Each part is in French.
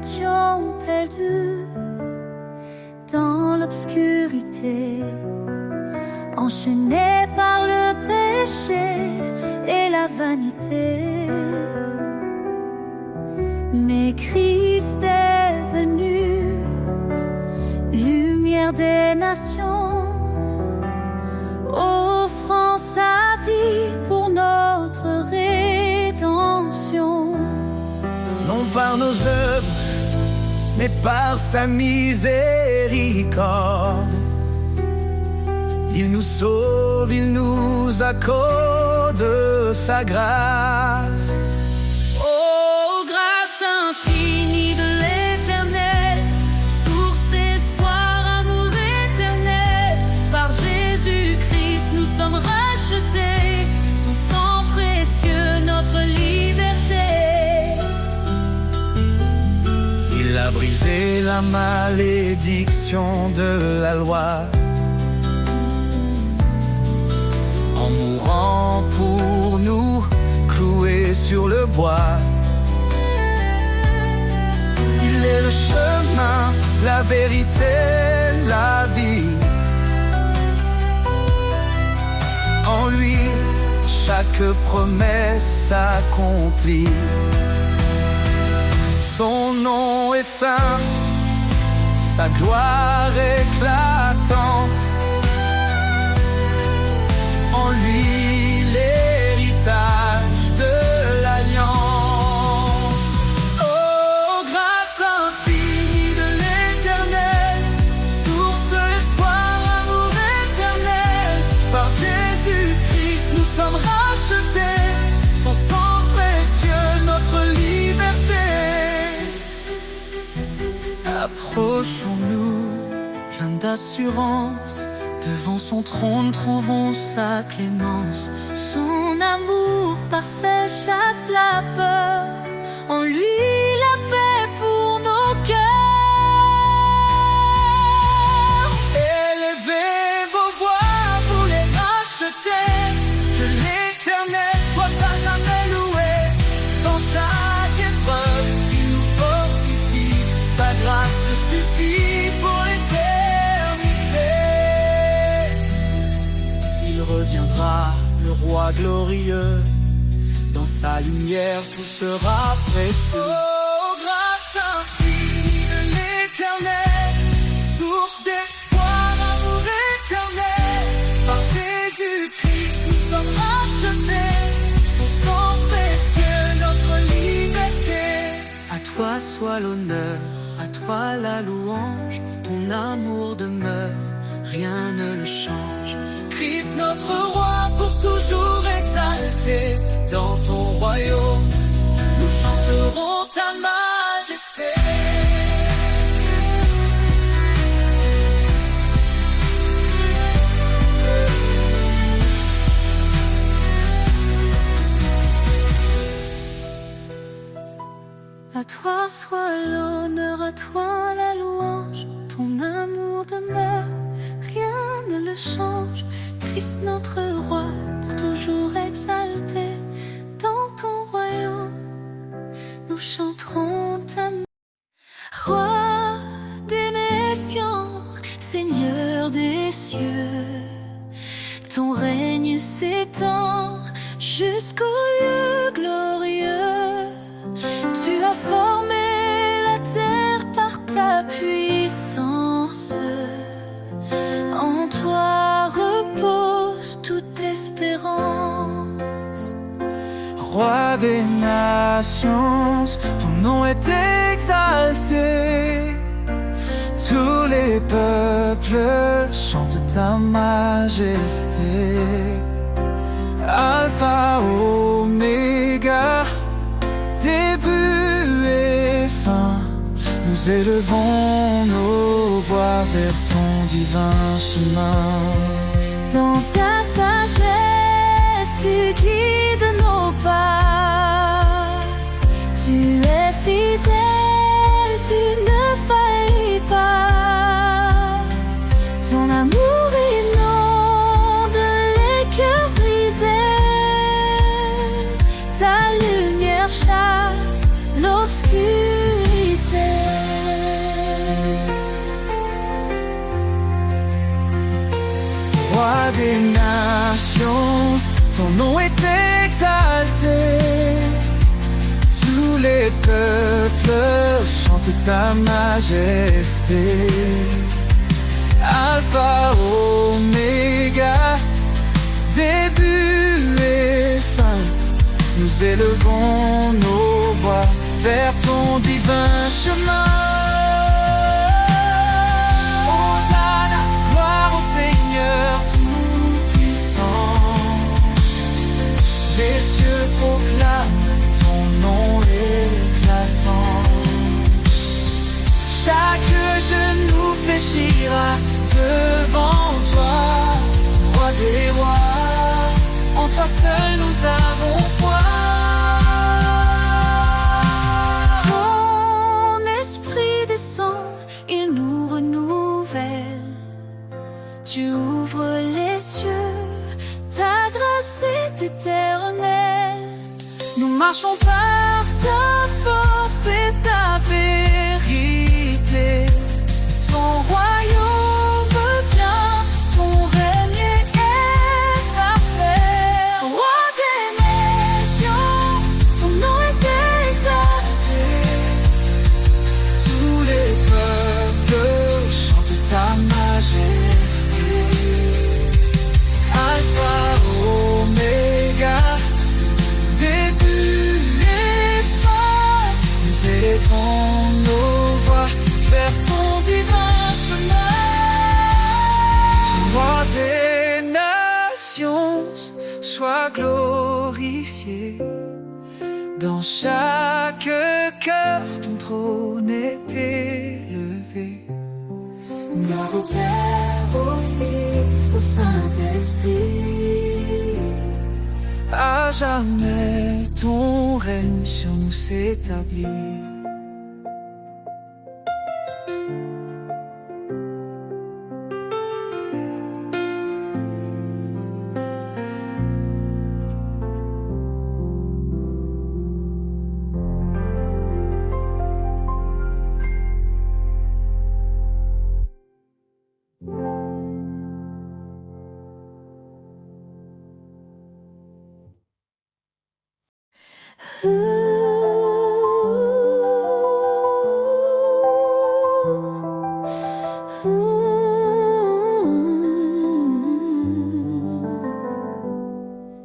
étions perdus dans l'obscurité, enchaînés par le péché et la vanité. Mais Christ est venu, lumière des nations, offrant sa vie pour notre rédemption. Non par nos œuvres, mais par sa miséricorde. Il nous sauve, il nous accorde sa grâce. Oh, grâce infinie de l'Éternel, source, espoir, amour éternel. Par Jésus-Christ, nous sommes rachetés, son sang précieux, notre liberté. Il a brisé la malédiction de la loi, en mourant pour nous, cloué sur le bois. Il est le chemin, la vérité, la vie. En lui, chaque promesse s'accomplit. Son nom est saint, sa gloire éclatante. En lui, l'héritage de l'alliance. Oh, grâce infinie de l'Éternel, source, espoir, amour éternel. Par Jésus-Christ, nous sommes rachetés, son sang précieux, notre liberté. Approchons-nous, pleins d'assurance. Devant son trône, trouvons sa clémence. Son amour parfait chasse la peur, en lui la paix pour nos cœurs. Élevez vos voix, vous les rachetés, que l'Éternel soit à jamais loué. Dans chaque épreuve, il nous fortifie, sa grâce suffit pour l'éternité. Il reviendra, le roi glorieux, dans sa lumière tout sera précieux. Oh, grâce infinie de l'Éternel, source d'espoir, amour éternel. Par Jésus-Christ, nous sommes rachetés, son sang précieux, notre liberté. À toi soit l'honneur, à toi la louange, ton amour demeure, rien ne le change. Christ notre roi, pour toujours exalté, dans ton royaume, nous chanterons ta majesté. À toi soit l'honneur, à toi la louange, ton amour demeure, rien ne le change. Christ notre roi, pour toujours exalté, dans ton royaume, nous chanterons ta Roi des nations, Seigneur des cieux, ton règne s'étend jusqu'au lieu glorieux. Tu as formé la terre par ta puissance, en toi repose toute espérance. Roi des nations, ton nom est exalté. Tous les peuples chantent ta majesté. Alpha, Oméga, début et fin, nous élevons nos voix vers ton divin chemin. Dans ta sagesse, tu guides nos pas. Tu es fidèle, tu ne faillis pas. Ton amour inonde les cœurs brisés. Ta lumière chasse l'obscurité. Roi des nations, ton nom est exalté. Tous les peuples chantent ta majesté. Alpha, Oméga, début et fin, nous élevons nos voix vers ton divin chemin. Hosanna, gloire au Seigneur tout-puissant. Les cieux proclament ton nom éclatant. Chaque genou fléchira devant toi, Roi des rois. En toi seul nous avons foi. Ton esprit descend, il nous renouvelle. Tu ouvres les cieux, ta grâce est éternelle. Nous marchons par ta force et ta vérité. Ton royaume vient, ton règne est parfait. Roi des nations, ton nom est exalté. Tous les peuples chantent ta majesté. Alpha, Oméga, début et fin, nous élevons nos voix vers ton divin chemin. Roi des nations, sois glorifié. Dans chaque cœur, ton trône est élevé. Gloire au Père, au Fils, au Saint-Esprit. À jamais, ton règne sur nous s'établit.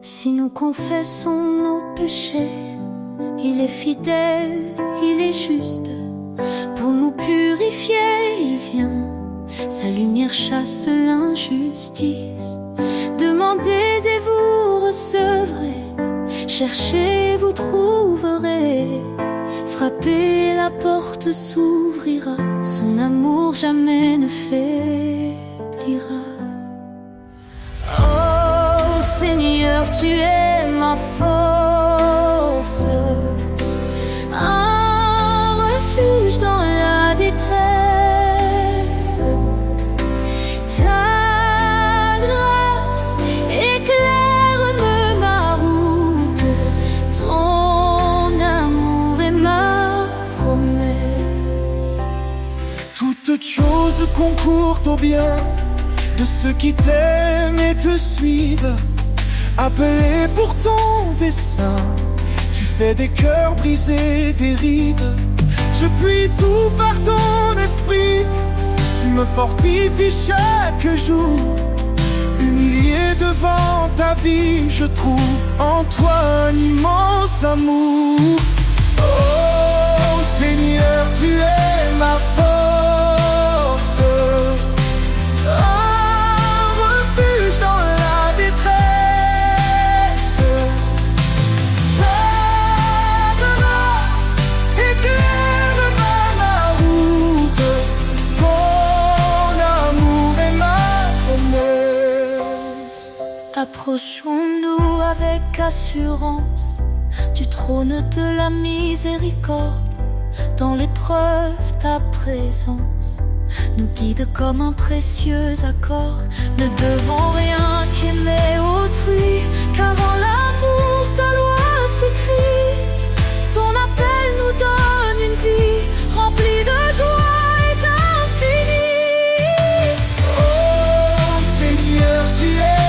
Si nous confessons nos péchés, il est fidèle, il est juste. Pour nous purifier, il vient. Sa lumière chasse l'injustice. Demandez et vous recevrez. Cherchez, vous trouverez. Frappez, la porte s'ouvrira. Son amour jamais ne faiblira. Oh Seigneur, tu es ma force, un refuge dans la détresse. Ta grâce éclaire ma route, ton amour est ma promesse. Toutes choses concourent au bien de ceux qui t'aiment et te suivent. Appelé pour ton dessein, tu fais des cœurs brisés dérive. Je puis tout par ton esprit, tu me fortifies chaque jour. Humilié devant ta vie, je trouve en toi un immense amour. Oh Seigneur, tu es ma force, un refuge dans la détresse. Ta grâce éclaire ma route, ton amour est ma promesse. Approchons-nous avec assurance du trône de la miséricorde. Dans l'épreuve, ta présence nous guide comme un précieux accord. Ne devons rien qu'aimer autrui, car en l'amour ta loi s'écrit. Ton appel nous donne une vie remplie de joie et d'infini. Oh Seigneur, tu es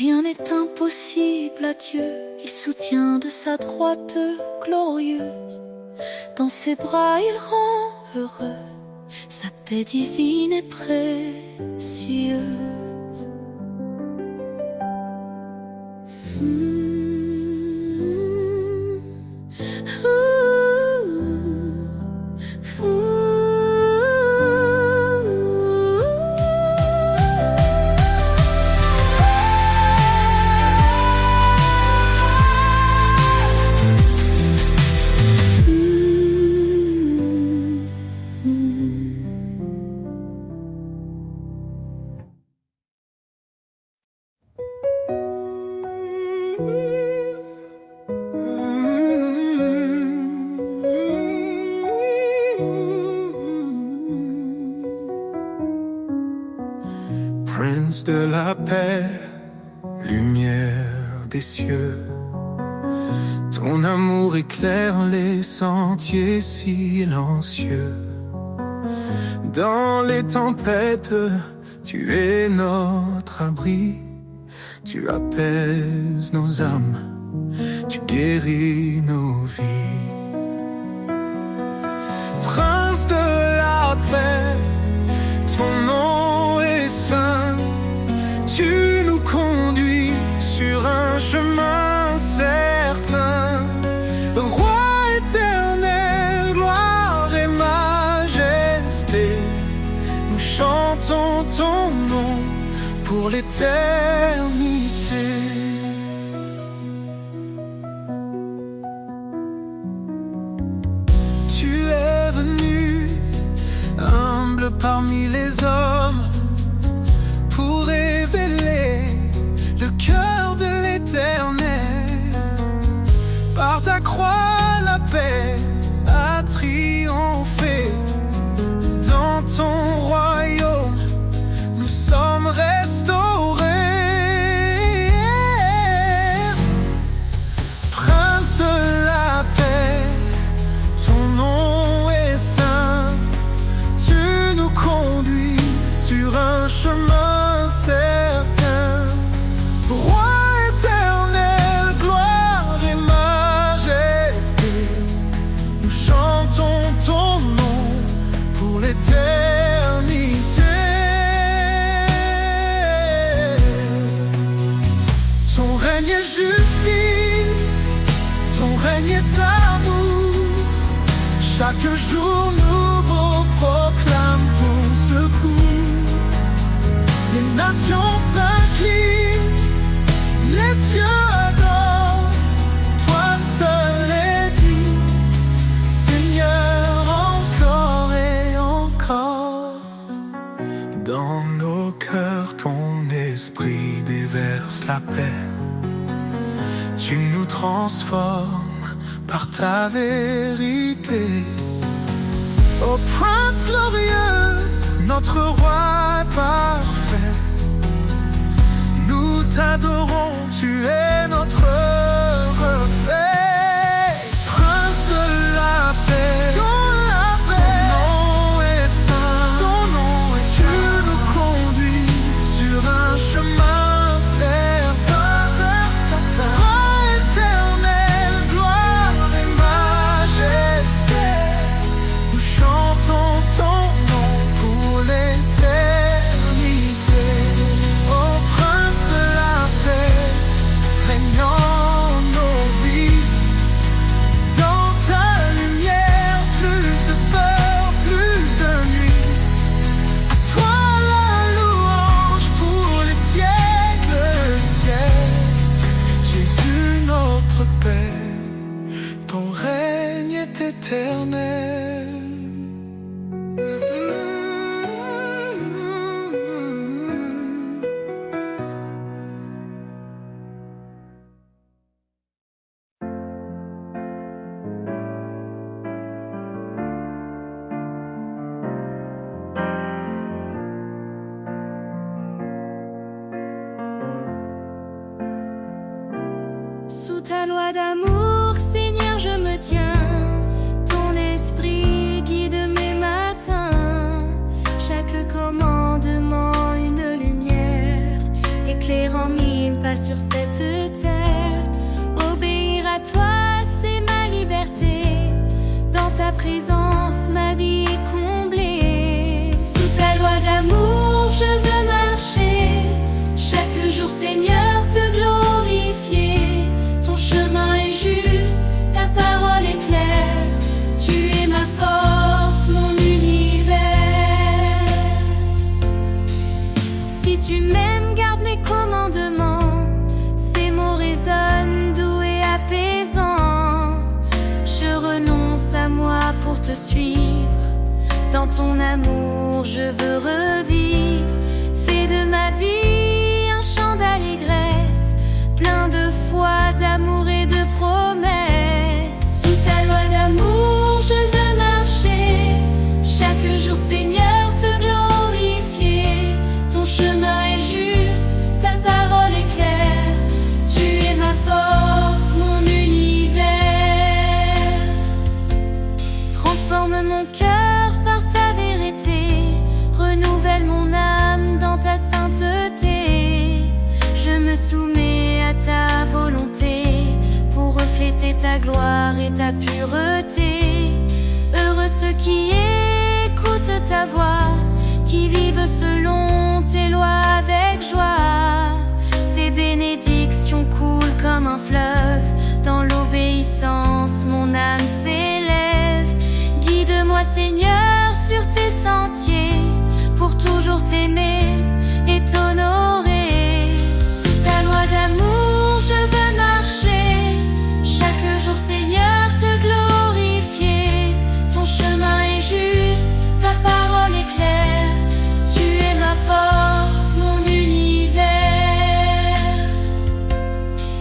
Rien n'est impossible à Dieu, il soutient de sa droite glorieuse. Dans ses bras il rend heureux, sa paix divine est précieuse. Prince de la paix, lumière des cieux, ton amour éclaire les sentiers silencieux. Dans les tempêtes, tu es notre abri, tu apaises nos âmes, tu guéris nos vies. Prince de la paix, ton nom est saint, tu nous conduis sur un chemin certain. Roi éternel, gloire et majesté, nous chantons ton nom pour l'éternité. Tu es venu, humble parmi les hommes, pour révéler le cœur de l'Éternel. Par ta croix, la paix a triomphé. Dans ton royaume, nous sommes restaurés. Prince de la paix, ton nom est saint, tu nous conduis sur un chemin certain. Roi éternel, gloire et majesté, nous chantons ton nom pour l'éternité. Ton règne est justice, ton règne est amour, chaque jour nouveau proclame ton secours. Les nations s'inclinent, les cieux adorent, toi seul es digne, Seigneur, encore et encore. Dans nos cœurs, ton esprit déverse la paix, tu nous transformes par ta vérité. Ô Prince glorieux, notre roi parfait, nous t'adorons, tu es notre reflet. Prince de la paix, ton nom est saint, tu nous conduis sur un chemin certain. Roi éternel, gloire et majesté, nous chantons ton nom pour l'éternité. Ô Prince de la paix, régnant nos vies, dans ta lumière, plus de peur, plus de nuit. À toi la louange pour les siècles des siècles. Jésus notre Père, ton règne est éternel. Sous ta loi d'amour, Seigneur, je me tiens. Ton esprit guide mes matins. Chaque commandement une lumière, éclairant mes pas sur cette terre. Obéir à toi, c'est ma liberté. Dans ta présence, ma vie est comblée. Sous ta loi d'amour, je veux marcher. Chaque jour, Seigneur, te glorifier. Ton chemin est juste, ta parole est claire. Tu es ma force, mon univers. Si tu m'aimes, garde mes commandements. Ces mots résonnent, doux et apaisants. Je renonce à moi pour te suivre. Dans ton amour, je veux revivre. Fais de ma vie un chant d'allégresse, plein de foi, d'amour et de promesses. Sous ta loi d'amour, je veux marcher. Chaque jour, Seigneur, te glorifier. Ton chemin est juste, ta parole est claire. Tu es ma force, mon univers. Transforme mon cœur par ta vérité. Renouvelle mon âme dans ta sainteté. Je me soumets à ta volonté pour refléter ta gloire et ta pureté. Heureux ceux qui écoutent ta voix, qui vivent selon tes lois avec joie. Tes bénédictions coulent comme un fleuve. Dans l'obéissance, mon âme s'élève. Guide-moi, Seigneur, sur tes sentiers, pour toujours t'aimer et t'honorer. Sous ta loi d'amour, je veux marcher. Chaque jour, Seigneur, te glorifier. Ton chemin est juste, ta parole est claire. Tu es ma force, mon univers.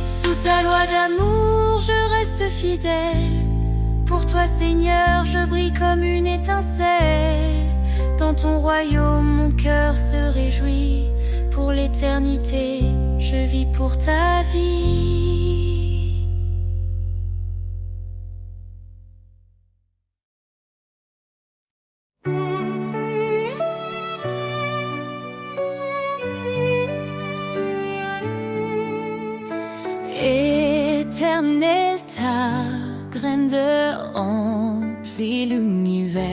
Sous ta loi d'amour, je reste fidèle. Pour toi, Seigneur, je brille comme une étincelle. Dans ton royaume, mon cœur se réjouit. Pour l'éternité, je vis pour ta vie. Éternel, ta grandeur remplit l'univers.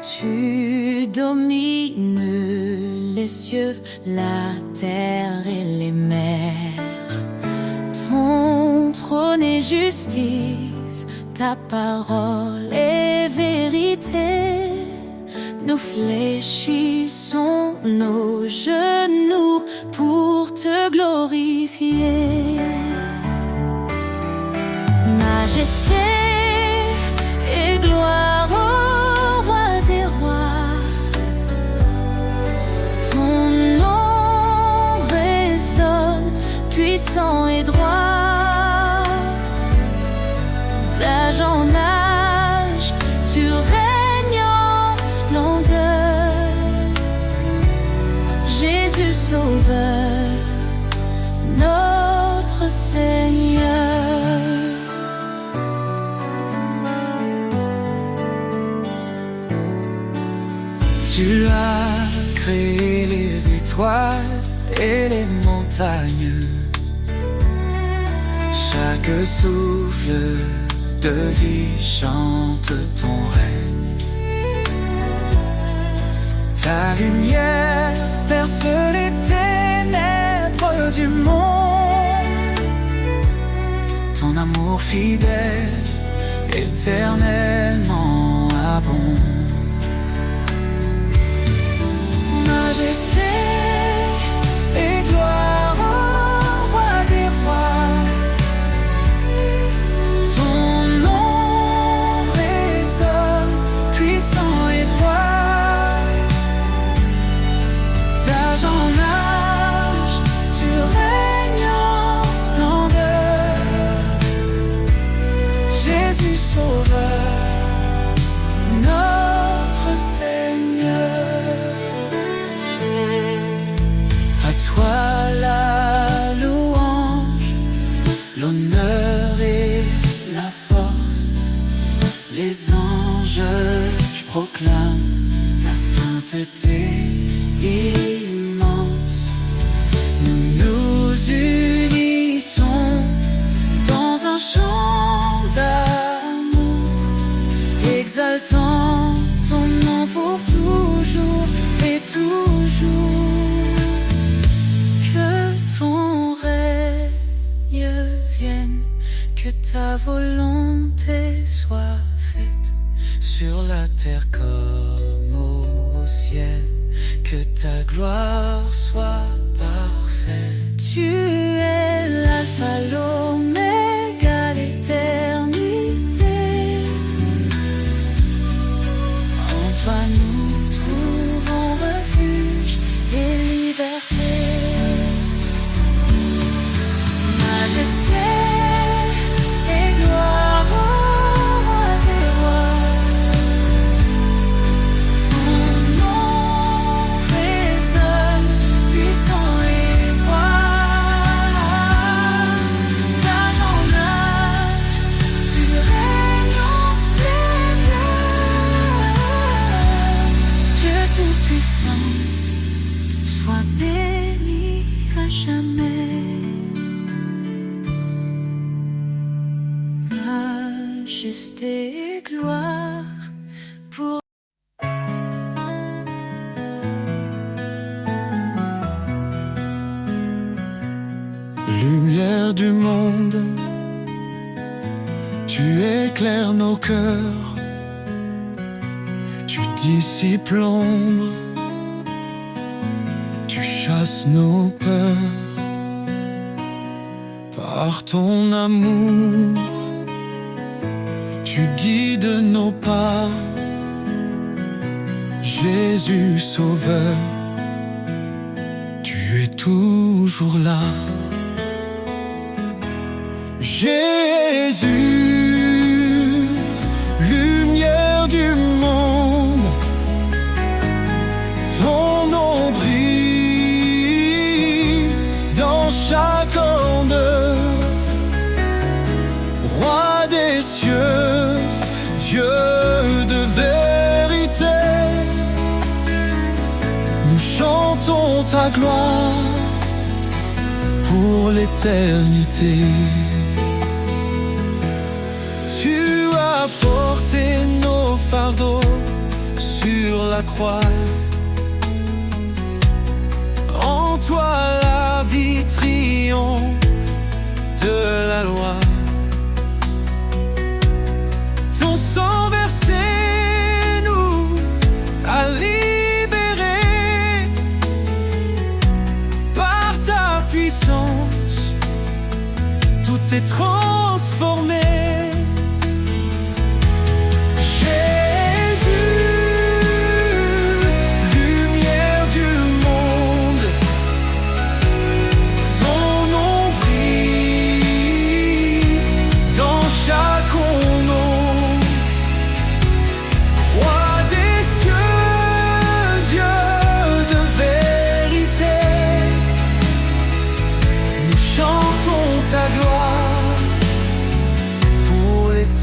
Tu domines les cieux, la terre et les mers. Ton trône est justice, ta parole est vérité. Nous fléchissons nos genoux pour te glorifier. Majesté et gloire au roi des rois. Ton nom résonne, puissant et droit. D'âge en âge, tu règnes en splendeur. Jésus Sauveur, notre Seigneur. Tu as créé les étoiles et les montagnes. Chaque souffle de vie chante ton règne. Ta lumière perce les ténèbres du monde. Ton amour fidèle, éternellement abonde. Majesté et gloire au roi des rois. Ton nom résonne, puissant et droit. D'âge en âge, tu règnes en splendeur. Jésus Sauveur, notre Seigneur. Toi la louange, l'honneur et la force. Les anges, je proclame ta sainteté immense. Nous nous toujours. Que ton règne vienne, que ta volonté soit faite sur la terre comme au ciel, que ta gloire soit parfaite. Tu es l'alpha, l'oméga, l'éternité. En toi nous trouvons refuge et liberté. Majesté et gloire au roi des rois. Ton nom résonne puissant et droit. D'âge en âge, tu règnes en splendeur. Dieu tout-puissant, sois béni à jamais. Majesté et gloire pour Lumière du monde, tu éclaires nos cœurs, tu dissipes l'ombre, tu chasses nos peurs. Par ton amour, tu guides nos pas. Jésus Sauveur, tu es toujours là. Jésus, lumière du monde, ton nom brille dans chaque onde. Roi des cieux, Dieu de vérité, nous chantons ta gloire pour l'éternité. Tu as porté nos fardeaux sur la croix. En toi la vie triomphe de la loi. Ton sang versé nous a libérés. Par ta puissance, tout est transformé.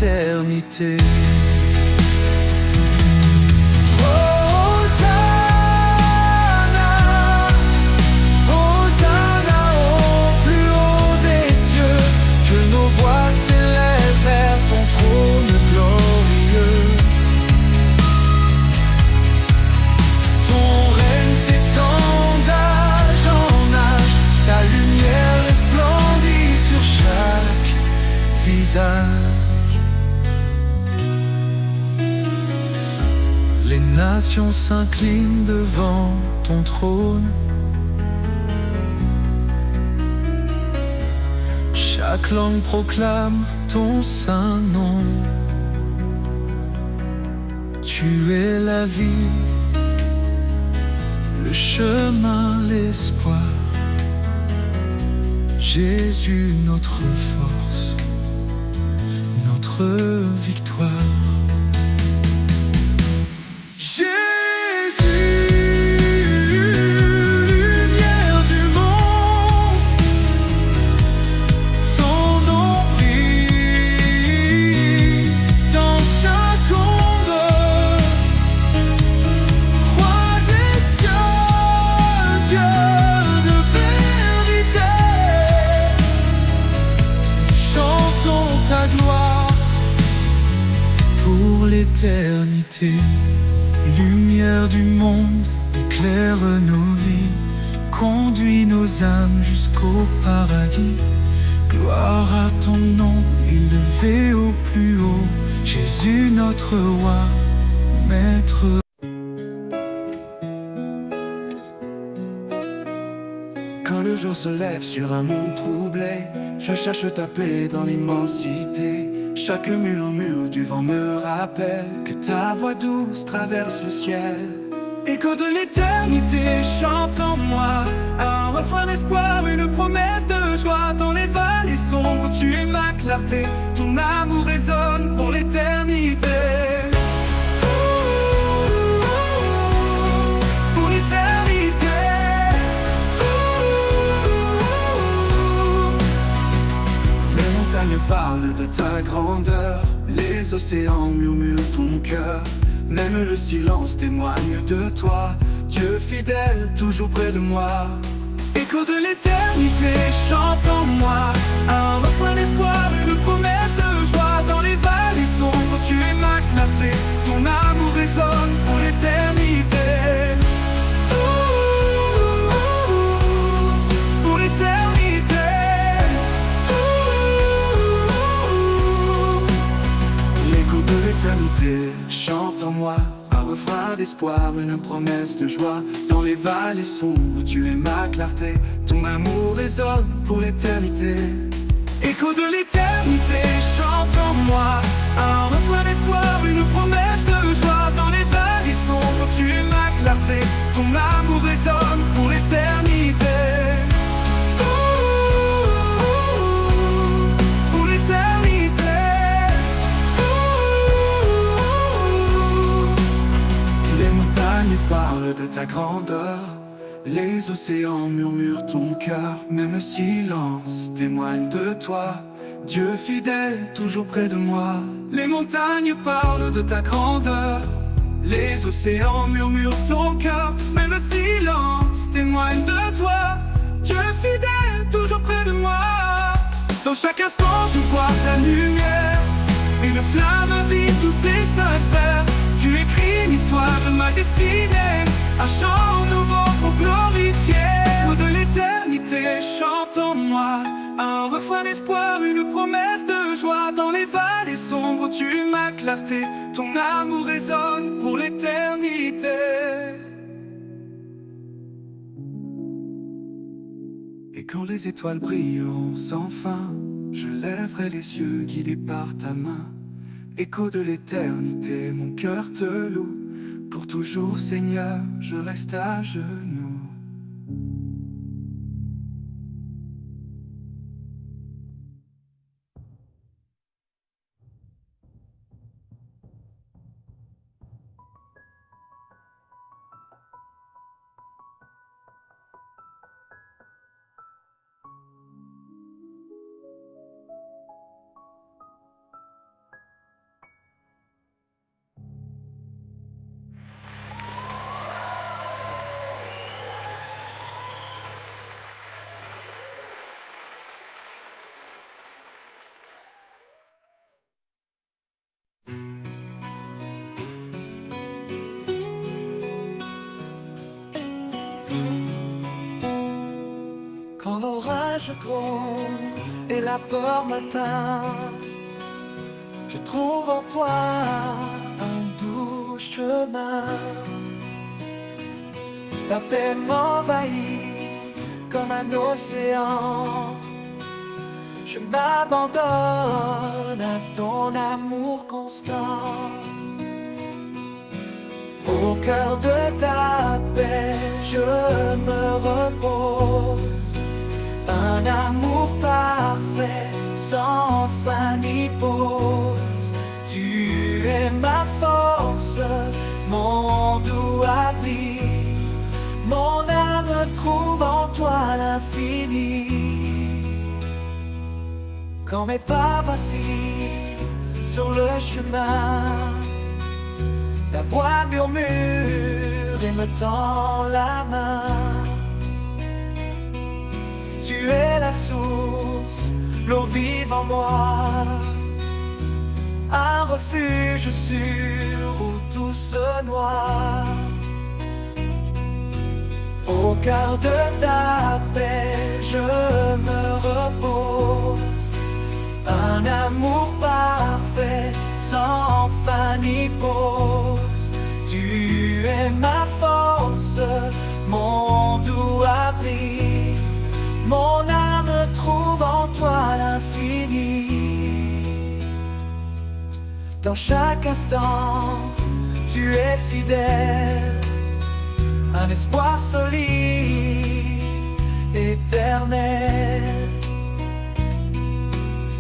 Éternité. Hosanna, Hosanna au plus haut des cieux, que nos voix s'élèvent vers ton trône glorieux. Ton règne s'étend d'âge en âge, ta lumière resplendit sur chaque visage. Les nations s'inclinent devant ton trône. Chaque langue proclame ton saint nom. Tu es la vie, le chemin, l'espoir. Jésus, notre force, notre victoire. L'éternité, lumière du monde, éclaire nos vies, conduis nos âmes jusqu'au paradis. Gloire à ton nom, élevé au plus haut, Jésus notre roi, maître. Quand le jour se lève sur un monde troublé, je cherche ta paix dans l'immensité. Chaque murmure du vent me rappelle que ta voix douce traverse le ciel. Écho de l'éternité chante en moi, un refrain d'espoir, une promesse de joie. Dans les vallées sombres, tu es ma clarté, ton amour résonne pour l'éternité. Pour l'éternité. Les montagnes parlent de ta grandeur, les océans murmurent ton cœur. Même le silence témoigne de toi, Dieu fidèle, toujours près de moi. Écho de l'éternité chante en moi, un refrain d'espoir, une promesse de joie. Dans les vallées sombres, tu es ma clarté, ton amour résonne pour l'éternité. Pour l'éternité. L'écho de l'éternité chante en moi, un refrain d'espoir, une promesse de joie. Dans les vallées sombres, tu es ma clarté, ton amour résonne pour l'éternité. Écho de l'éternité chante en moi, un refrain d'espoir, une promesse de joie. Dans les vallées sombres, tu es ma clarté, ton amour résonne pour l'éternité. Pour l'éternité. Les montagnes parlent de ta grandeur, les océans murmurent ton cœur. Même le silence témoigne de toi, Dieu fidèle, toujours près de moi. Les montagnes parlent de ta grandeur, les océans murmurent ton cœur. Même le silence témoigne de toi, Dieu fidèle, toujours près de moi. Dans chaque instant je vois ta lumière, une flamme vive, douce et sincère. Tu écris l'histoire de ma destinée, un chant nouveau pour glorifier. L'écho de l'éternité chante en moi, un refrain d'espoir, une promesse de joie. Dans les vallées sombres, tu es ma clarté, ton amour résonne pour l'éternité. Et quand les étoiles brilleront sans fin, je lèverai les yeux guidés par ta main. Écho de l'éternité, mon cœur te loue. Pour toujours, Seigneur, je reste à genoux. Quand l'orage gronde et la peur m'atteint, je trouve en toi un doux chemin. Ta paix m'envahit comme un océan. Je m'abandonne à ton amour constant. Au cœur de ta paix, je me repose. Un amour parfait, sans fin ni pause. Tu es ma force, mon doux abri. Mon âme trouve en toi l'infini. Quand mes pas vacillent sur le chemin, ta voix murmure et me tend la main. Tu es la source, l'eau vive en moi, un refuge sûr où tout se noie. Au cœur de ta paix, je me repose. Un amour parfait, sans fin ni pause. Tu es ma force, mon doux abri. Mon âme trouve en toi l'infini. Dans chaque instant, tu es fidèle. Un espoir solide, éternel.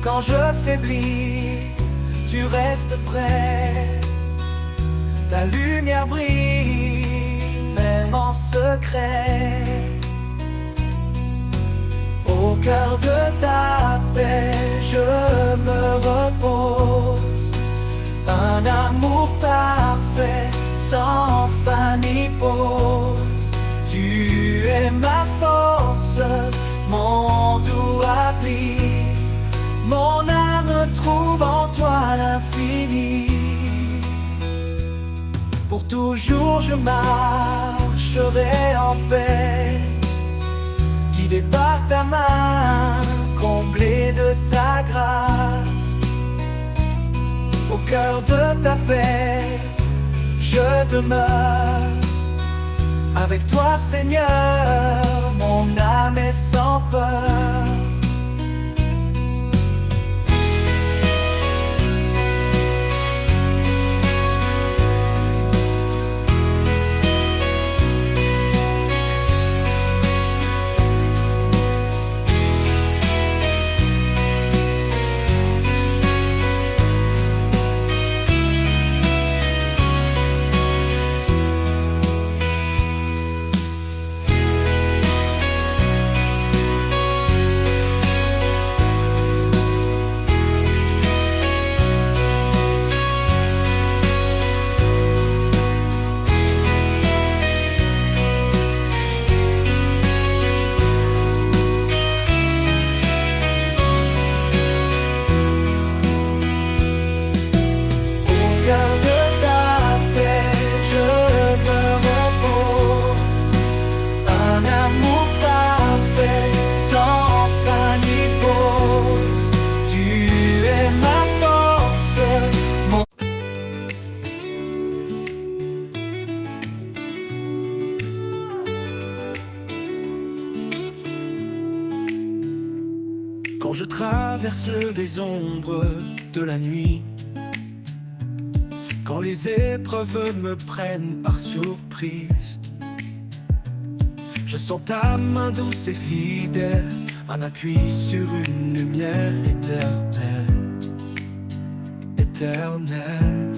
Quand je faiblis, tu restes près. Ta lumière brille, même en secret. Au cœur de ta paix, je me repose. Un amour parfait, sans fin ni pause. Tu es ma force, mon doux abri. Mon âme trouve en toi l'infini. Pour toujours je marcherai en paix, guidé par ta main, comblé de ta grâce. Au cœur de ta paix, je demeure. Avec toi, Seigneur, mon âme est sans peur. Quand je traverse les ombres de la nuit, quand les épreuves me prennent par surprise, je sens ta main douce et fidèle, un appui sur une lumière éternelle, éternelle.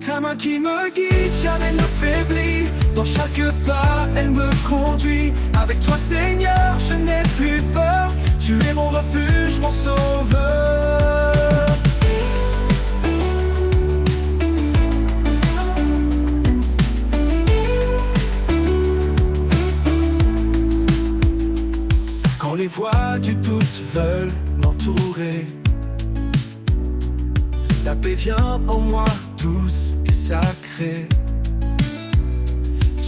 Ta main qui me guide, jamais ne faiblit. Dans chaque pas, elle me conduit. Avec toi, Seigneur, je n'ai plus peur. Tu es mon refuge, mon sauveur. Quand les voix du doute veulent m'entourer, ta paix vient en moi, douce et sacrée.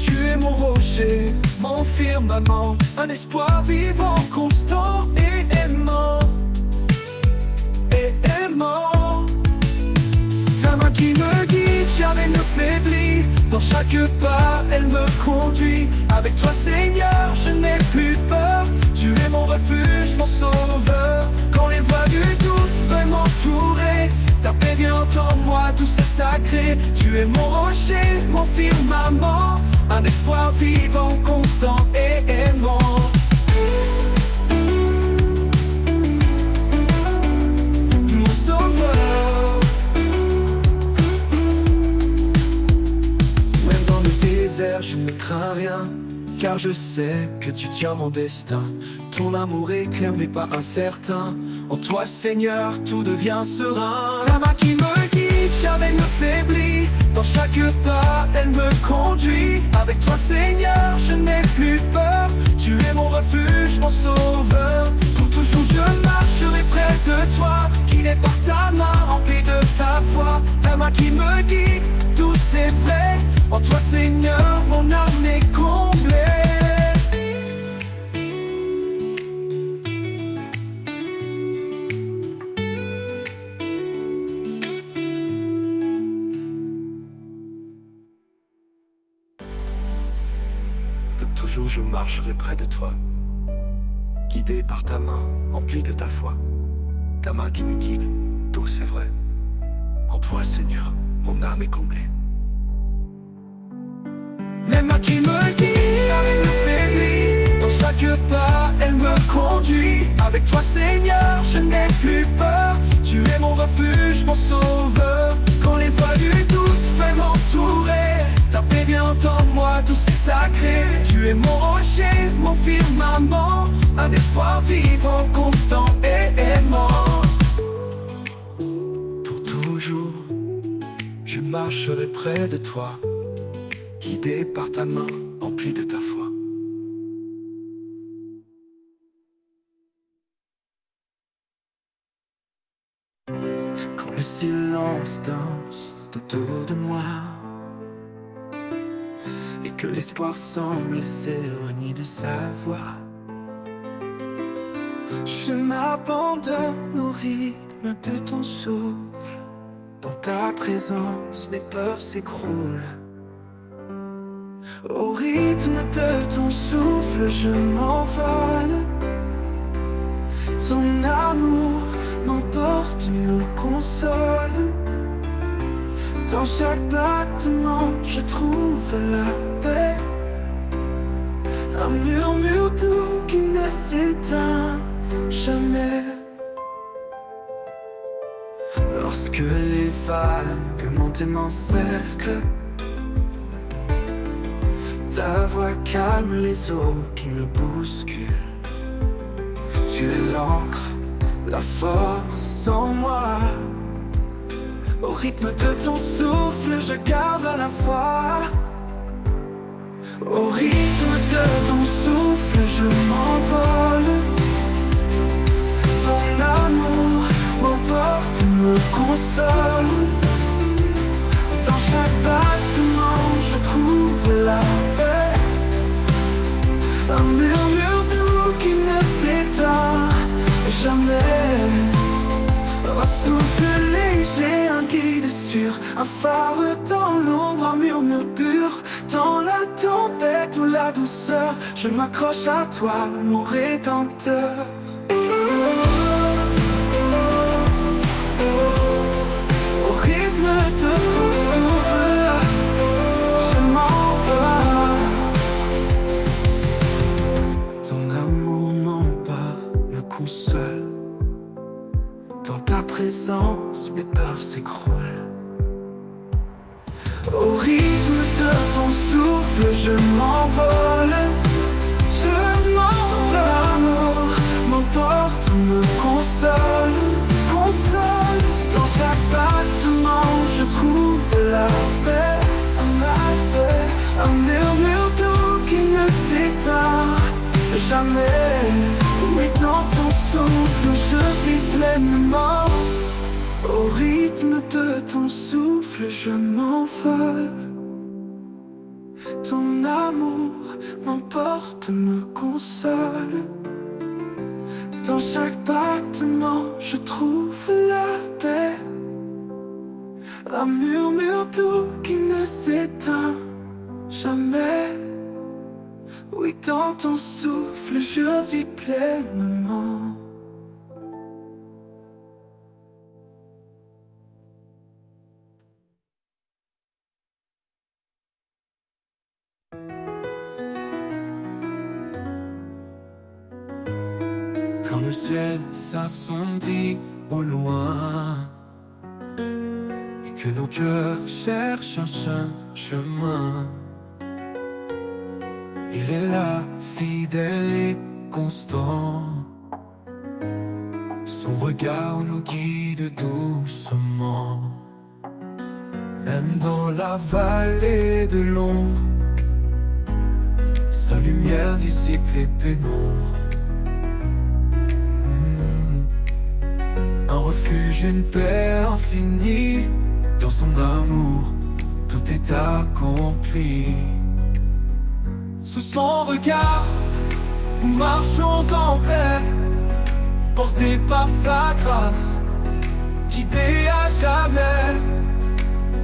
Tu es mon rocher, mon firmament, un espoir vivant, constant et aimant, et aimant. Ta main qui me guide, jamais ne faiblit. Dans chaque pas, elle me conduit. Avec toi, Seigneur, je n'ai plus peur. Tu es mon refuge, mon sauveur. Quand les voix du doute veulent m'entourer, ta paix vient en moi, douce et sacrée. Tu es mon rocher, mon firmament, un espoir vivant, constant et aimant. Mon sauveur. Même dans le désert, je ne crains rien, car je sais que tu tiens mon destin. Ton amour est clair mais pas incertain. En toi, Seigneur, tout devient serein. Ta main qui me guide, jamais ne faiblit. Dans chaque pas, elle me conduit. Avec toi, Seigneur, je n'ai plus peur. Tu es mon refuge, mon sauveur. Pour toujours, je marcherai près de toi, guidé par ta main, rempli de ta foi. Ta main qui me guide, douce et vraie. En toi, Seigneur, mon âme est comblée. je marcherai près de toi, guidé par ta main, emplie de ta foi. Ta main qui me guide, douce et vraie. En toi, Seigneur, mon âme est comblée. Les mains qui me guident, jamais ne faiblit. Dans chaque pas, elle me conduit. Avec toi, Seigneur, je n'ai plus peur. Tu es mon refuge, mon sauveur. Quand les voies du doute veulent m'entourer, ta paix vient en moi, douce et sacrée. Tu es mon rocher, mon firmament, un espoir vivant, constant et aimant. Pour toujours, je marcherai près de toi, guidé par ta main, emplie de ta foi. Quand le silence danse autour de moi et que l'espoir semble s'éloigner de sa voix, je m'abandonne au rythme de ton souffle. Dans ta présence, mes peurs s'écroulent. Au rythme de ton souffle, je m'envole. Ton amour m'emporte, me console. Dans chaque battement, je trouve la paix. Un murmure doux qui ne s'éteint jamais. Lorsque les vagues montent et m'encerclent, ta voix calme les eaux qui me bousculent. Tu es l'encre, la force en moi. Au rythme de ton souffle, je garde la foi. Au rythme de ton souffle, je m'envole. Ton amour m'emporte, me console. Dans chaque battement, je trouve la paix. Un murmure doux qui ne s'éteint jamais. Un souffle léger, un guide sûr, un phare dans l'ombre, un murmure pur. Dans la tempête ou la douceur, je m'accroche à toi, mon rédempteur. Au rythme de ton souffle, je m'envole. Ton amour m'emporte, me console. Dans ta présence, mes peurs s'écroulent. Au rythme de ton souffle, je m'envole. Je m'envole. Ton amour m'emporte, me console. Console. Dans chaque battement, je trouve la paix. Un murmure doux qui ne s'éteint jamais. Oui, dans ton souffle, je vis pleinement. Au rythme de ton souffle, je m'envole. Ton amour m'emporte, me console. Dans chaque battement, je trouve la paix. Un murmure doux qui ne s'éteint jamais. Oui, dans ton souffle, je vis pleinement. Quand le ciel s'assombrit au loin et que nos cœurs cherchent un chemin, il est là, fidèle et constant. Son regard nous guide doucement. Même dans la vallée de l'ombre, sa lumière dissipe les pénombres. Un refuge, une paix infinie. Dans son amour, tout est accompli. Sous son regard, nous marchons en paix, portés par sa grâce, guidés à jamais.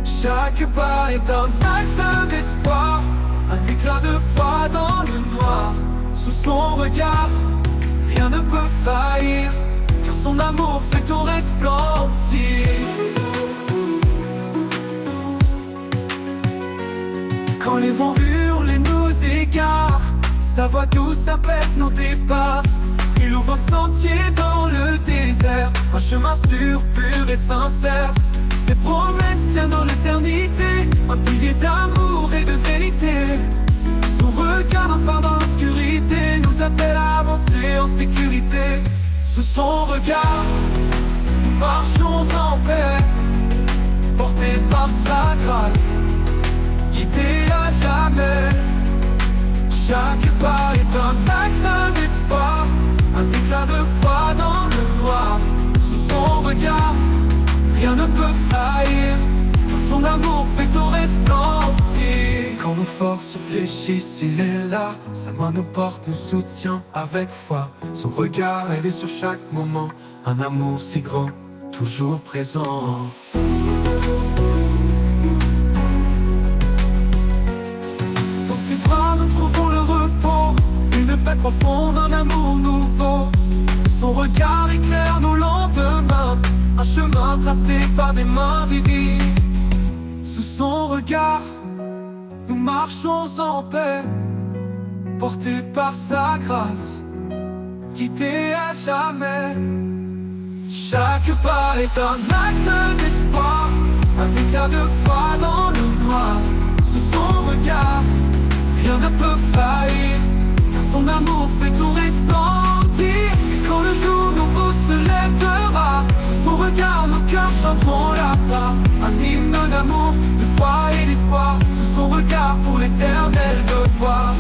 Chaque pas est un acte d'espoir, un éclat de foi dans le noir. Sous son regard, rien ne peut faillir, car son amour fait tout resplendir. Quand les vents hurlent et nous égarent, sa voix douce apaise nos départs. Il ouvre un sentier dans le désert, un chemin sûr, pur et sincère. Ses promesses tiennent dans l'éternité, un pilier d'amour et de vérité. Son regard, un phare dans l'obscurité, nous appelle à avancer en sécurité. Sous son regard, nous marchons en paix, portés par sa grâce, guidés à jamais. Chaque pas est un acte d'espoir, un éclat de foi dans le noir. Sous son regard, rien ne peut faillir, son amour fait tout resplendir. Quand nos forces fléchissent, il est là. Sa main nous porte, nous soutient avec foi. Son regard, elle est sur chaque moment. Un amour si grand, toujours présent. Dans ses bras nous trouvons le repos, une paix profonde, un amour nouveau. Son regard éclaire nos lendemains, un chemin tracé par des mains divines. Sous son regard, nous marchons en paix, portés par sa grâce, guidés à jamais. Chaque pas est un acte d'espoir, un éclat de foi dans le noir. Sous son regard, rien ne peut faillir, car son amour fait tout resplendir. Et quand le jour nouveau se lèvera, sous son regard nos cœurs chanteront là-bas. Un hymne d'amour, de foi et d'espoir, sous son regard pour l'éternel devoir.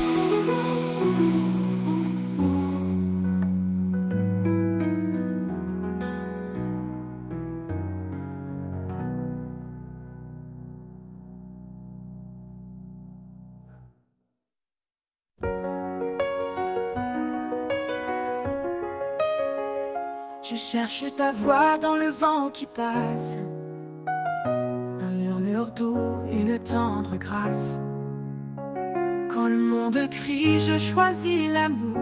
Je cherche ta voix dans le vent qui passe, un murmure doux, une tendre grâce. Quand le monde crie, je choisis l'amour.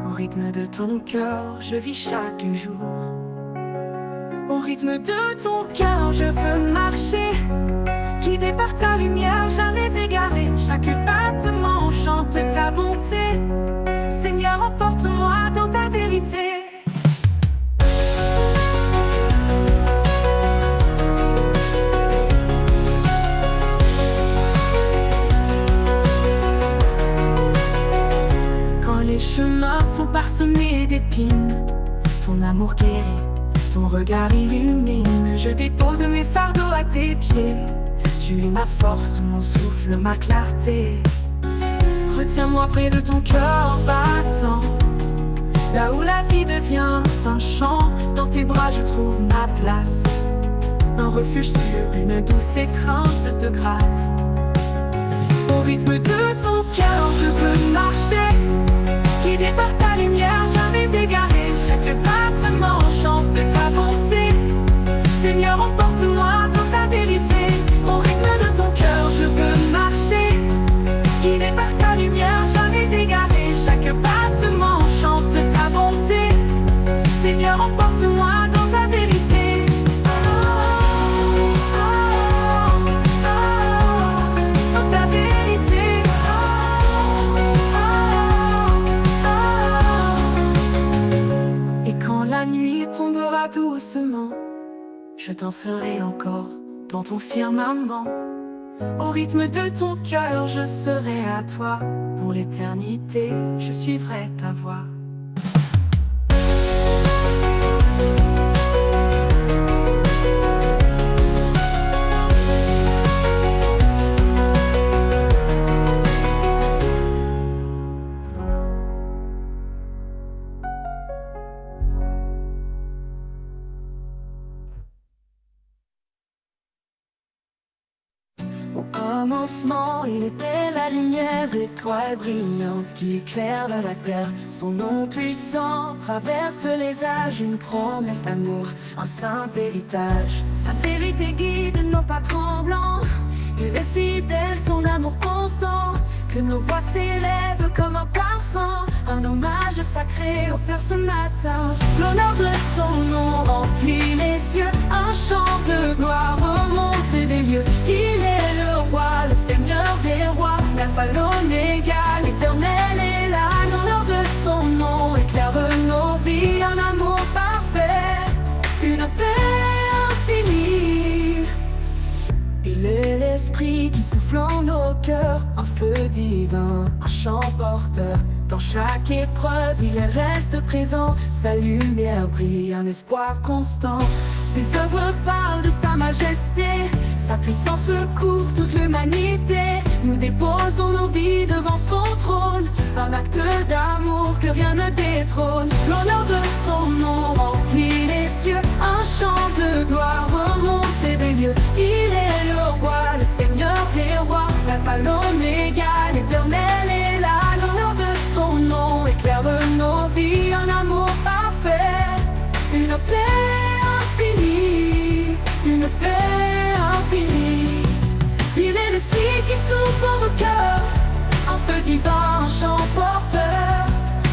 Au rythme de ton cœur, je vis chaque jour. Au rythme de ton cœur, je veux marcher, guidé par ta lumière, jamais égaré. Chaque battement chante ta bonté. Seigneur, emporte-moi dans ta vérité. Les chemins sont parsemés d'épines, ton amour guérit, ton regard illumine. Je dépose mes fardeaux à tes pieds. Tu es ma force, mon souffle, ma clarté. Retiens-moi près de ton cœur battant, là où la vie devient un chant. Dans tes bras je trouve ma place, un refuge sûr, une douce étreinte de grâce. Au rythme de ton cœur je veux marcher, guidé par ta lumière, jamais égaré. Chaque battement chante ta bonté. Seigneur, emporte-moi dans ta vérité. Au rythme de ton cœur, je veux marcher, guidé par ta lumière, jamais égaré. Chaque battement chante ta bonté. Seigneur, emporte-moi dans ta vérité. Dans ta vérité. La nuit tombera doucement, je danserai encore dans ton firmament. Au rythme de ton cœur, je serai à toi. Pour l'éternité, je suivrai ta voix. Commencement, il était la lumière, étoile brillante qui éclaire la terre. Son nom puissant traverse les âges, une promesse d'amour, un saint héritage. Sa vérité guide nos pas tremblants, Il est fidèle, son amour constant, que nos voix s'élèvent comme un parfum, un hommage sacré offert ce matin. L'honneur de son nom remplit les cieux, un chant de gloire remonte des lieux. Il est le roi, le seigneur des rois, l'alpha, l'oméga, l'éternel est là. L'honneur de son nom éclaire nos vies, un amour parfait, une paix infinie. Il est l'esprit qui souffle en nos cœurs, un feu divin, un chant porteur. Dans chaque épreuve, il reste présent, sa lumière brille, un espoir constant. Ses œuvres parlent de sa majesté, sa puissance couvre toute l'humanité. Nous déposons nos vies devant son trône, un acte d'amour que rien ne détrône. L'honneur de son nom remplit les cieux, un chant de gloire remonte des lieux. Il est le roi, le seigneur des rois, l'alpha, l'oméga, l'éternel est là. L'honneur de son nom éclaire nos vies, un amour parfait, une paix infinie, une paix infinie. Il est l'esprit qui souffle en nos cœurs, un feu divin, un chant porteur.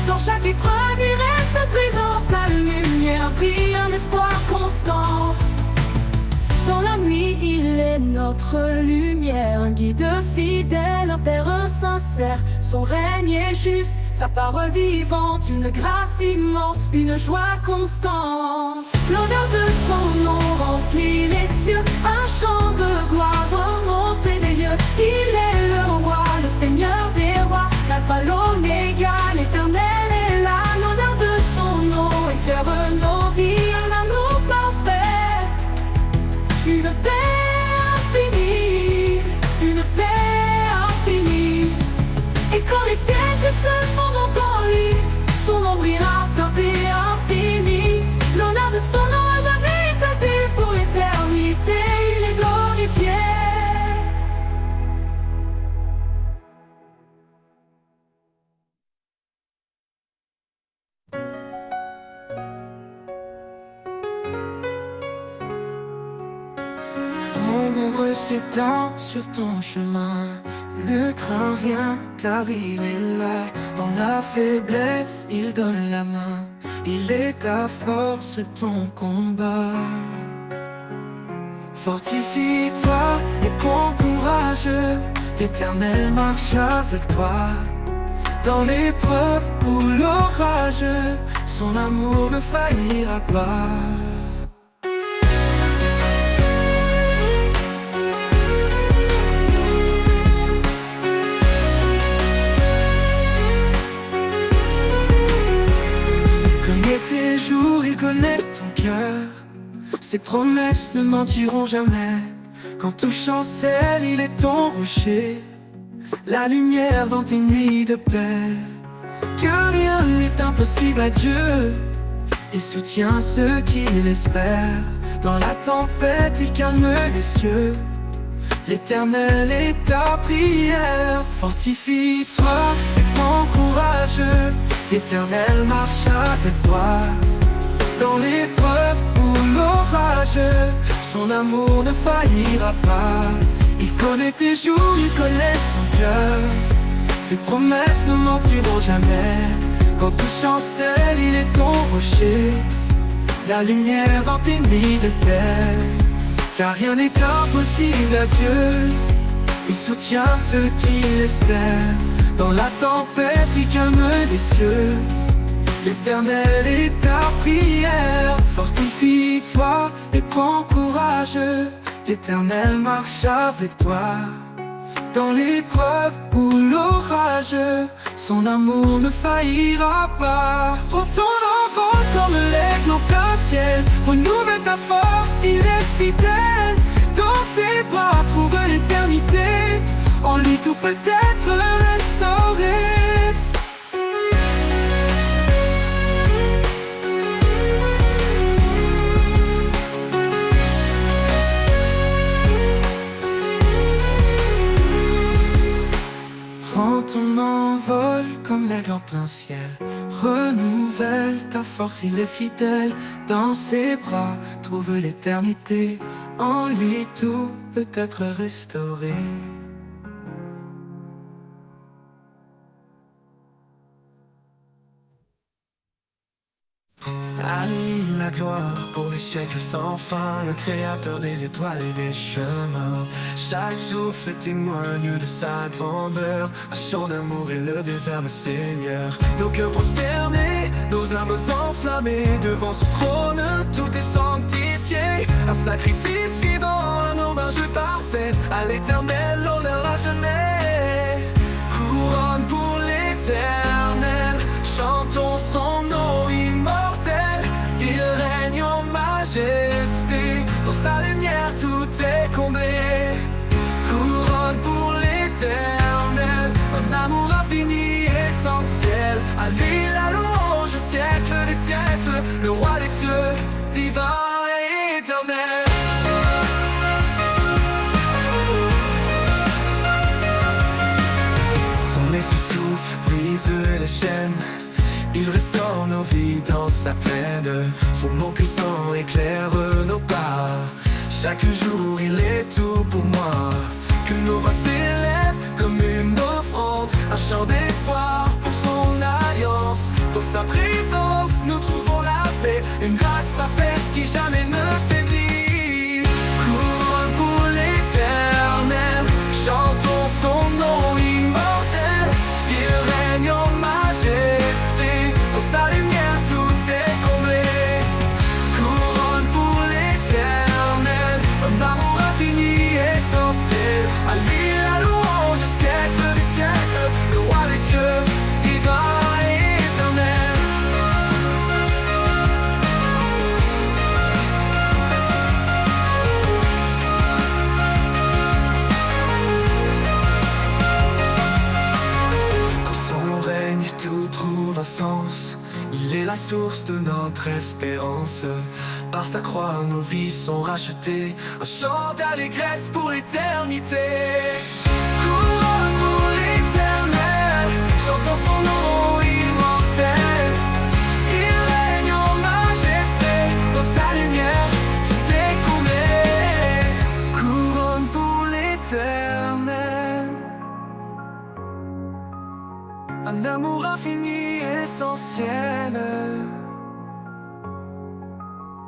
Dans chaque épreuve, il reste présent, sa lumière brille, un espoir constant. Dans la nuit, il est notre lumière, un guide fidèle, un père sincère. Son règne est juste, sa parole vivante, une grâce immense, une joie constante. L'honneur de son nom remplit les cieux, un chant de gloire remonte des lieux. Il est le roi, le seigneur des rois, l'alpha, l'oméga, l'éternel est là. L'honneur de son nom éclaire nos vies, un amour parfait, une paix infinie, une paix infinie. Et quand les siècles se fondent en lui, son nom brillera saint et infini. L'honneur de son nom a jamais exalté, pour l'éternité il est glorifié. Ombre s'étend sur ton chemin, ne crains rien car il est là. Dans la faiblesse, il donne la main, il est ta force, ton combat. Fortifie-toi et prends courage, l'Éternel marche avec toi. Dans l'épreuve ou l'orage, son amour ne faillira pas. Tes jours, il connaît ton cœur. Ses promesses ne mentiront jamais. Quand tout chancelle, il est ton rocher, la lumière dans tes nuits de paix. Car rien n'est impossible à Dieu, il soutient ceux qui l'espèrent. Dans la tempête, il calme les cieux, l'Éternel est ta prière. Fortifie-toi et prends courage, l'Éternel marche avec toi. Dans l'épreuve ou l'orage, son amour ne faillira pas. Il connaît tes jours, il connaît ton cœur. Ses promesses ne mentiront jamais. Quand tout chancelle, il est ton rocher, la lumière dans tes nuits de paix. Car rien n'est impossible à Dieu, il soutient ceux qui l'espèrent. Dans la tempête, il calme les cieux, l'Éternel est ta prière. Fortifie-toi et prends courage, l'Éternel marche avec toi. Dans l'épreuve ou l'orage, son amour ne faillira pas. Prends ton envol comme l'aigle en plein ciel, renouvelle ta force, il est fidèle. Dans ses bras trouve l'éternité, en lui tout peut être restauré. Prends ton envol comme l'aigle en plein ciel, renouvelle ta sa force, il est fidèle. Dans ses bras, trouve l'éternité. En lui, tout peut être restauré. À lui la gloire pour les siècles sans fin, le créateur des étoiles et des chemins. Chaque souffle témoigne de sa grandeur, un chant d'amour élevé vers le Seigneur. Nos cœurs prosternés, nos âmes enflammées, devant son trône tout est sanctifié. Un sacrifice vivant, un hommage parfait, à l'Éternel l'honneur à jamais. Couronne pour l'Éternel, chantons son nom immortel. Il règne en majesté, dans sa lumière tout est comblé. Couronne pour l'Éternel, un amour infini, essentiel. À lui la louange, siècle des siècles, le roi des cieux, divin et éternel. Son esprit souffle, brise les chaînes. Il restaure nos vies dans sa plaine. Son nom puissant éclaire nos pas. Chaque jour il est tout pour moi. Que nos voix s'élèvent comme une offrande, un chant d'espoir pour son alliance. Dans sa présence nous trouvons la paix, une grâce parfaite qui jamais ne faiblit. Couronne pour l'Éternel, chantons son nom immortel. Il règne en majesté, dans sa lumière tout est comblé. Couronne pour l'Éternel, un amour infini, essentiel. À lui la louange, siècle des siècles, le roi des cieux, divin et éternel. Dans son règne tout trouve un sens. Il est la source de notre espérance. Par sa croix nos vies sont rachetées, un chant d'allégresse pour l'éternité. Couronne pour l'Éternel, chantons son nom immortel. Il règne en majesté, dans sa lumière tout est comblé. Couronne pour l'Éternel, un amour infini, essentiel.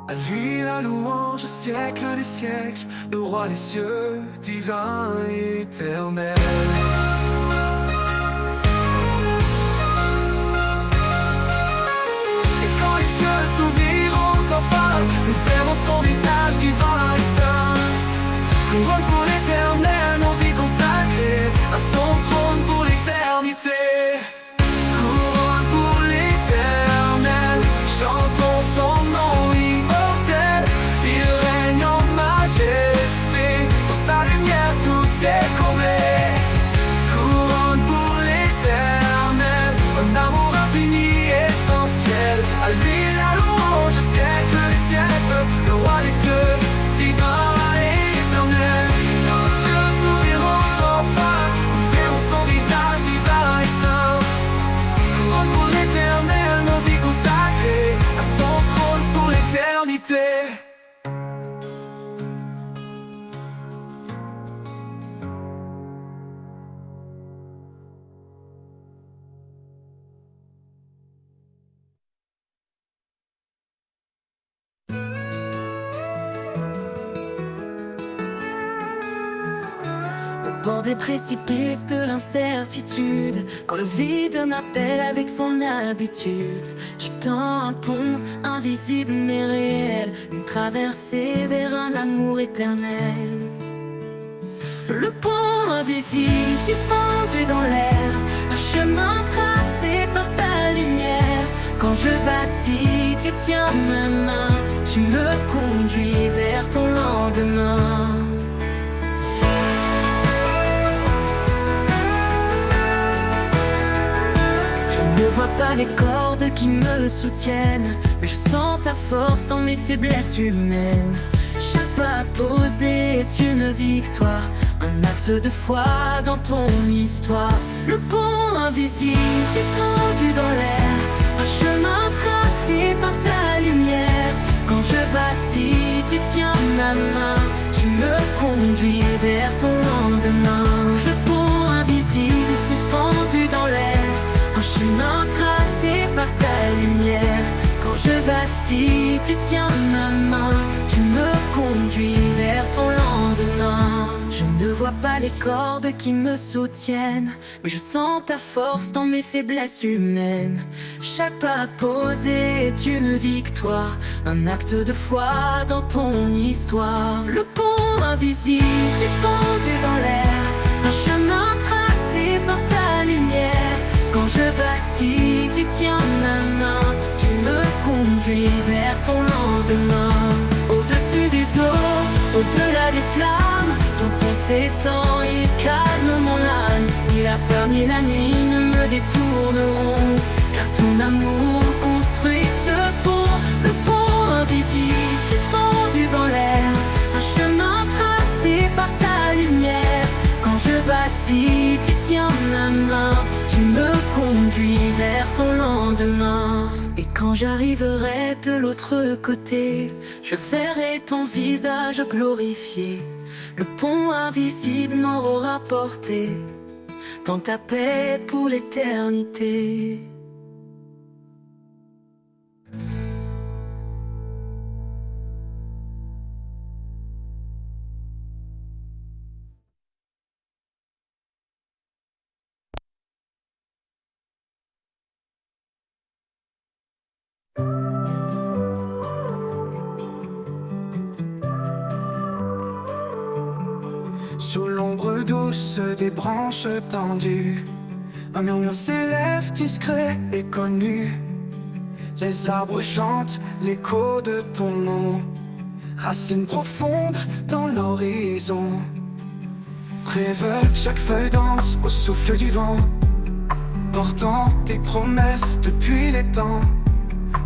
À lui la louange, siècle des siècles, le roi des cieux, divin et éternel. Et quand les cieux s'ouvriront enfin, nous verrons son visage divin et saint. Couronne pour l'Éternel, nos vies consacrées à son trône pour l'éternité. Couronne pour l'Éternel, chantons son nom immortel. Il règne en majesté, dans sa lumière tout est comblé. Couronne pour l'Éternel, un amour infini, essentiel. À lui la louange, siècle des siècles, le roi des cieux, divin et éternel. Quand les cieux s'ouvriront enfin, nous verrons son visage divin et saint. Couronne pour l'Éternel, nos vies consacrées à son trône pour l'éternité. Au bord des précipices de l'incertitude, quand le vide m'appelle avec son habitude, je tends un pont invisible mais réel, une traversée vers un amour éternel. Le pont invisible suspendu dans l'air, un chemin tracé par ta lumière. Quand je vacille, tu tiens ma main, tu me conduis vers ton lendemain. Je ne vois pas les cordes qui me soutiennent, mais je sens ta force dans mes faiblesses humaines. Chaque pas posé est une victoire, un acte de foi dans ton histoire. Le pont invisible suspendu dans l'air, un chemin tracé vacille, tu tiens ma main, tu me conduis vers ton lendemain. Je ne vois pas les cordes qui me soutiennent, mais je sens ta force dans mes faiblesses humaines. Chaque pas posé est une victoire, un acte de foi dans ton histoire. Le pont invisible suspendu dans l'air, un chemin tracé par ta lumière. Quand je vacille, tu tiens ma main, tu me conduis vers ton lendemain. Au-dessus des eaux, au-delà des flammes, ton pont s'étend, il calme mon âme. Ni la peur ni la nuit ne me détourneront, car ton amour construit ce pont. Le pont invisible suspendu dans l'air, un chemin tracé par ta lumière. Quand je vacille, tu tiens ma main, tu me conduis vers ton lendemain. Et quand j'arriverai de l'autre côté, je verrai ton visage glorifié. Le pont invisible m'aura porté dans ta paix pour l'éternité. Sous l'ombre douce des branches tendues, un murmure s'élève discret et connu. Les arbres chantent l'écho de ton nom, racines profondes dans l'horizon. Rêveur, chaque feuille danse au souffle du vent, portant tes promesses depuis les temps.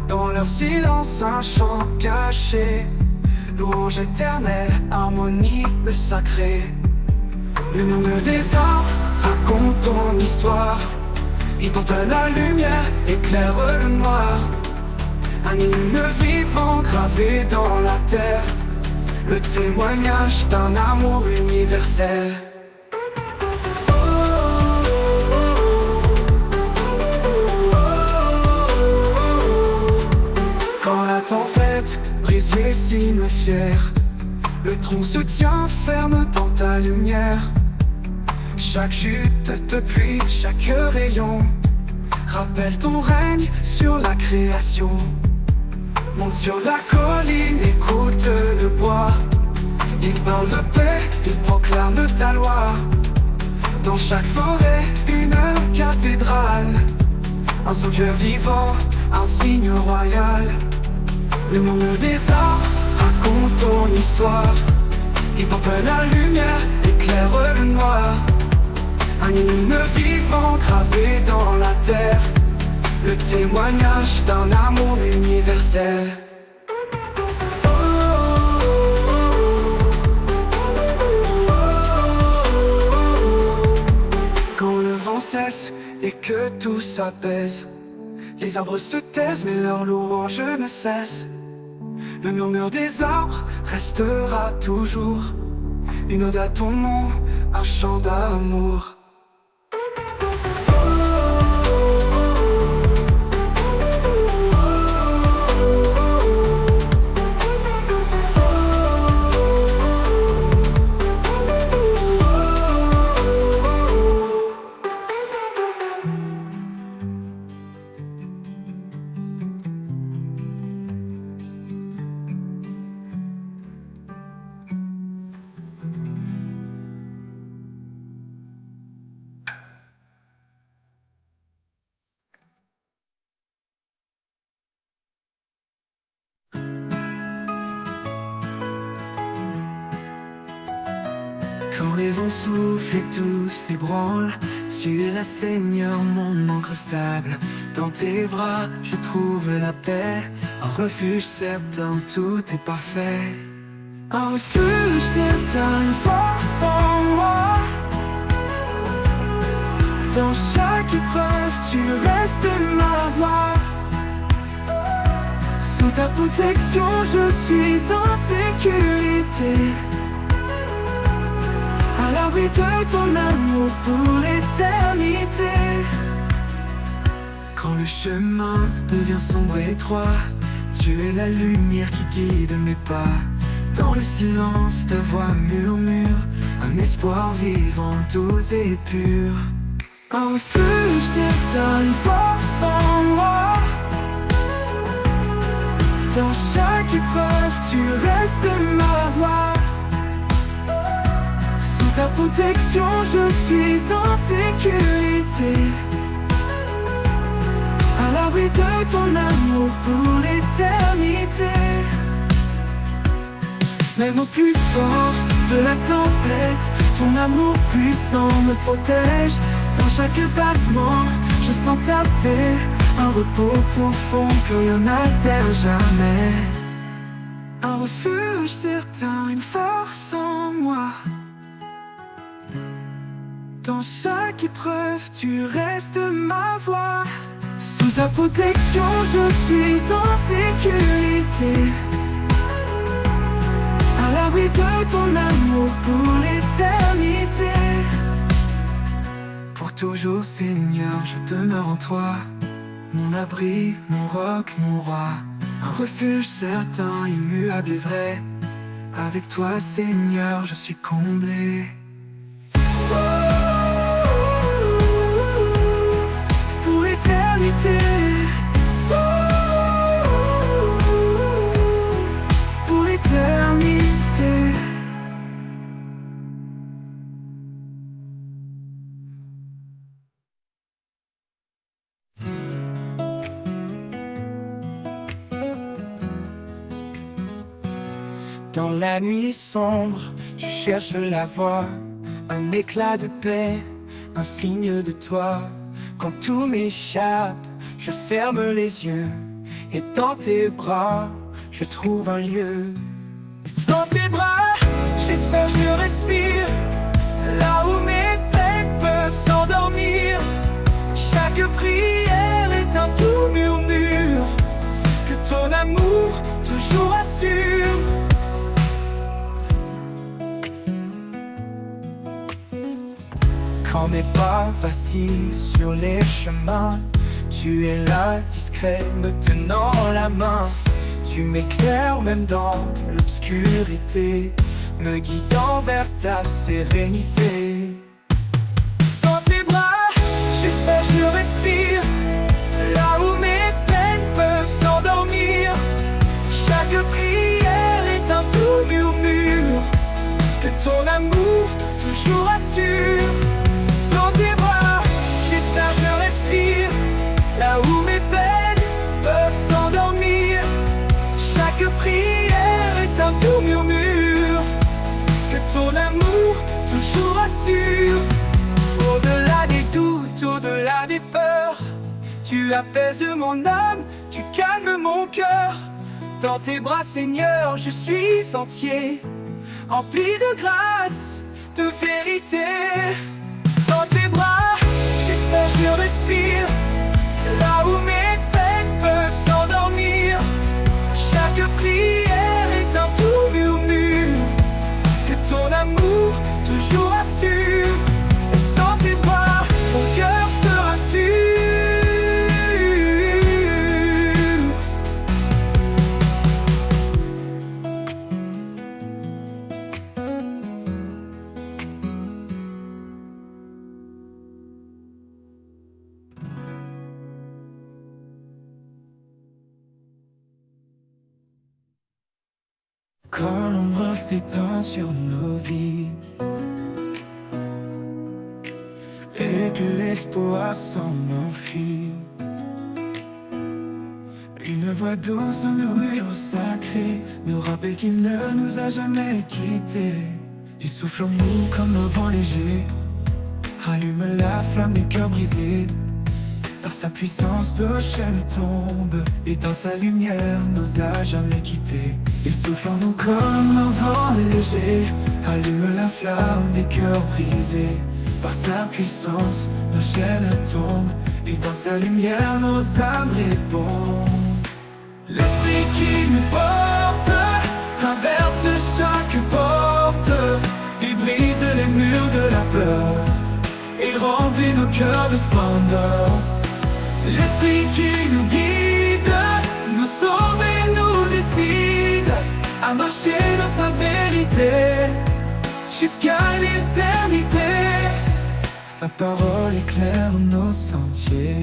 Dans leur silence un chant caché, louange éternelle, harmonie le sacré. Le murmure des arbres raconte ton histoire, il porte la lumière, éclaire le noir. Un hymne vivant gravé dans la terre, le témoignage d'un amour universel. Quand la tempête brise les cimes fiers, le tronc se tient ferme dans ta lumière. Chaque chute de pluie, chaque rayon rappelle ton règne sur la création. Monte sur la colline, écoute le bois, il parle de paix, il proclame ta loi. Dans chaque forêt, une cathédrale, un sanctuaire vivant, un signe royal. Le murmure des arbres raconte ton histoire, il porte la lumière, éclaire le noir. Un hymne vivant gravé dans la terre, le témoignage d'un amour universel. Quand le vent cesse et que tout s'apaise, les arbres se taisent mais leur louange ne cesse. Le murmure des arbres restera toujours, une ode à ton nom, un chant d'amour. Quand les vents soufflent et tout s'ébranle, tu es la Seigneur, mon ancre stable. Dans tes bras, je trouve la paix, un refuge certain, tout est parfait. Un refuge certain, une force en moi. Dans chaque épreuve, tu restes ma voix. Sous ta protection, je suis en sécurité, à l'abri de ton amour pour l'éternité. Quand le chemin devient sombre et étroit, Tu es la lumière qui guide mes pas. Dans le silence, ta voix murmure un espoir vivant, doux et pur. Un refuge certain, une force en moi. Dans chaque épreuve, tu restes ma voix. Sous ta protection, je suis en sécurité. À l'abri de ton amour pour l'éternité. Même au plus fort de la tempête, ton amour puissant me protège. Dans chaque battement, je sens ta paix, un repos profond que rien n'altère jamais. Un refuge certain, une force en moi. Dans chaque épreuve, tu restes ma voix. Sous ta protection, je suis en sécurité. À l'abri de ton amour pour l'éternité. Pour toujours, Seigneur, je demeure en toi. Mon abri, mon roc, mon roi. Un refuge certain, immuable et vrai. Avec toi, Seigneur, je suis comblé. Pour l'éternité. Pour l'éternité. Dans la nuit sombre, je cherche la voie, un éclat de paix, un signe de toi. Quand tout m'échappe, je ferme les yeux, et dans tes bras, je trouve un lieu. Dans tes bras, j'espère, je respire, là où mes peines peuvent s'endormir. Chaque prière est un doux murmure, que ton amour toujours assure. Quand mes pas vacillent sur les chemins, tu es là, discret, me tenant la main. Tu m'éclaires même dans l'obscurité, me guidant vers ta sérénité. Dans tes bras, j'espère, je respire, là où mes peines peuvent s'endormir. Chaque prière est un doux murmure, que ton amour toujours assure. Dans tes bras, j'espère, je respire, là où mes peines peuvent s'endormir. Chaque prière est un doux murmure, que ton amour toujours assure. Au-delà des doutes, au-delà des peurs, tu apaises mon âme, tu calmes mon cœur. Dans tes bras, Seigneur, je suis entier, empli de grâce, de vérité. Dans tes bras, j'espère, je respire, là où mes peines peuvent s'endormir. Chaque prière est un doux murmure, que ton amour toujours assure. Dans tes bras, mon cœur se rassure. Quand l'ombre s'étend sur nos vies et que l'espoir s'en enfuit, une voix douce, un murmure sacré nous rappelle qu'il ne nous a jamais quittés. Il souffle en nous comme un vent léger, allume la flamme des cœurs brisés. Par sa puissance, nos chaînes tombent, et dans sa lumière, nous a jamais quittés. Il souffle en nous comme un vent léger, allume la flamme des cœurs brisés. Par sa puissance, nos chaînes tombent, et dans sa lumière, nos âmes répondent. L'esprit qui nous porte traverse chaque porte, il brise les murs de la peur et remplit nos cœurs de splendeur. L'esprit qui nous guide, nous sauve et à marcher dans sa vérité jusqu'à l'éternité. Sa parole éclaire nos sentiers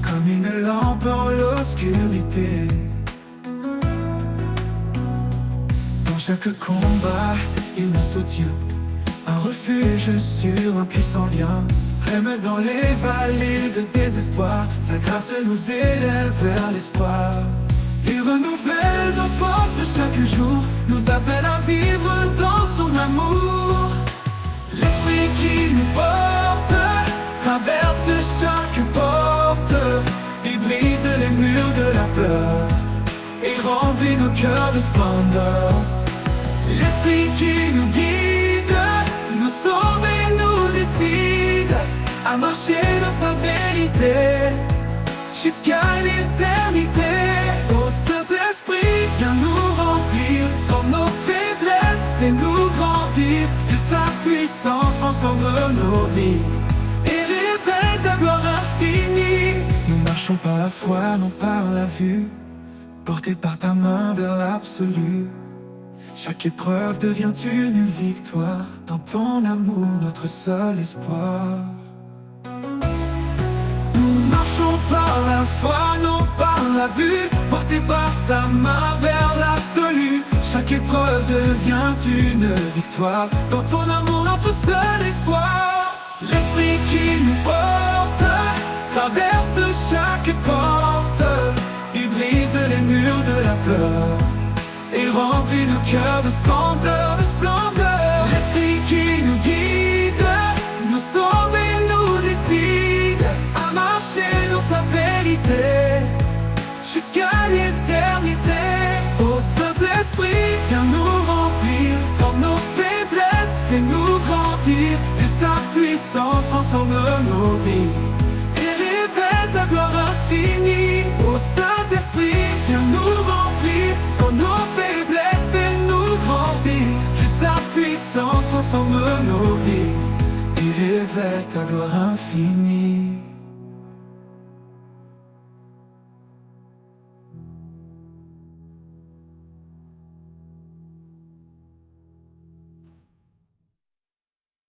comme une lampe dans l'obscurité. Dans chaque combat, il nous soutient, un refuge sur un puissant lien. Même dans les vallées de désespoir, sa grâce nous élève vers l'espoir. Il renouvelle nos forces chaque jour, nous appelle à vivre dans son amour. L'esprit qui nous porte traverse chaque porte. Il brise les murs de la peur et remplit nos cœurs de splendeur. L'esprit qui nous guide, nous sauve et nous décide à marcher dans sa vérité jusqu'à l'éternité. Ô Saint-Esprit, viens nous remplir dans nos faiblesses, fais-nous grandir. Que ta puissance transforme nos vies et révèle ta gloire infinie. Nous marchons par la foi, non par la vue, portés par ta main vers l'absolu. Chaque épreuve devient une victoire, dans ton amour notre seul espoir. Nous marchons par la foi, non par la vue, portés par ta main vers l'absolu. Chaque épreuve devient une victoire, dans ton amour notre seul espoir. L'esprit qui nous porte traverse chaque porte. Il brise les murs de la peur et remplit nos cœurs de splendeur, de splendeur. L'esprit qui nous guide, nous sauve et nous décide à marcher dans sa vérité jusqu'à l'éternité. Ô Saint-Esprit, viens nous remplir dans nos faiblesses, fais-nous grandir. Que ta puissance transforme nos vies et révèle ta gloire infinie. Ô Saint-Esprit, viens nous remplir dans nos faiblesses, fais-nous grandir. Que ta puissance transforme nos vies et révèle ta gloire infinie.